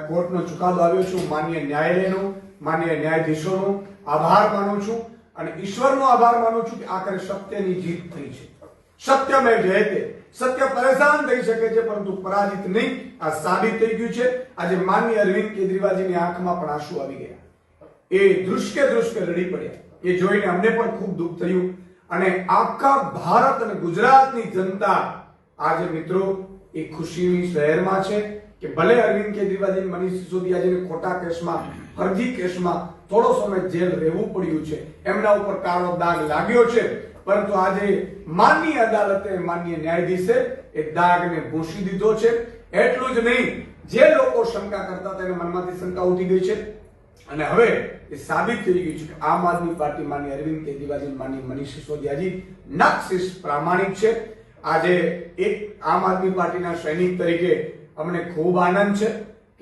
કોર્ટનો ચુકાદો આવ્યો છે, હું માન્ય ન્યાયાલયનો, માન્ય ન્યાયાધીશોનો આભાર માનું છું અને ઈશ્વરનો આભાર માનું છું કે આખરે સત્યની જીત થઈ છે. સત્યમેવ જયતે. સત્ય પરેશાન થઈ શકે છે પરંતુ પરાજિત નહીં. આ સાબિત થઈ ગયું છે. આજે માનનીય અરવિંદ કેજરીવાલજીની આંખમાં પણ આંસુ આવી ગયા. એ ધ્રુસકે લડી પડ્યા. એ જોઈને અમને પણ ખૂબ દુઃખ થયું અને આખા ભારત અને ગુજરાતની જનતા આજે મિત્રો એ ખુશીની શહેરમાં છે કે ભલે અરવિંદ કેજરીવાલજી, મનીષ સિસોદિયાજીને ખોટા કેસમાં, ફરજી કેસમાં થોડો સમય જેલ રહેવું પડ્યું છે, એમના ઉપર કાળો દાગ લાગ્યો છે, પરંતુ આજે માનનીય અદાલતે, માનનીય ન્યાયાધીશે એ દાગને ભૂંસી દીધો છે. એટલું જ નહીં, જે લોકો શંકા કરતા હતા એના મનમાંથી શંકા ઉઠી ગઈ છે અને હવે એ સાબિત થઈ ગયું છે કે આમ આદમી પાર્ટી, માનનીય અરવિંદ કેજરીવાલજી, માનનીય મનીષ સિસોદિયાજી નક્શિશ પ્રામાણિક છે. આજે એક આમ આદમી પાર્ટીના સૈનિક તરીકે અમને ખૂબ આનંદ છે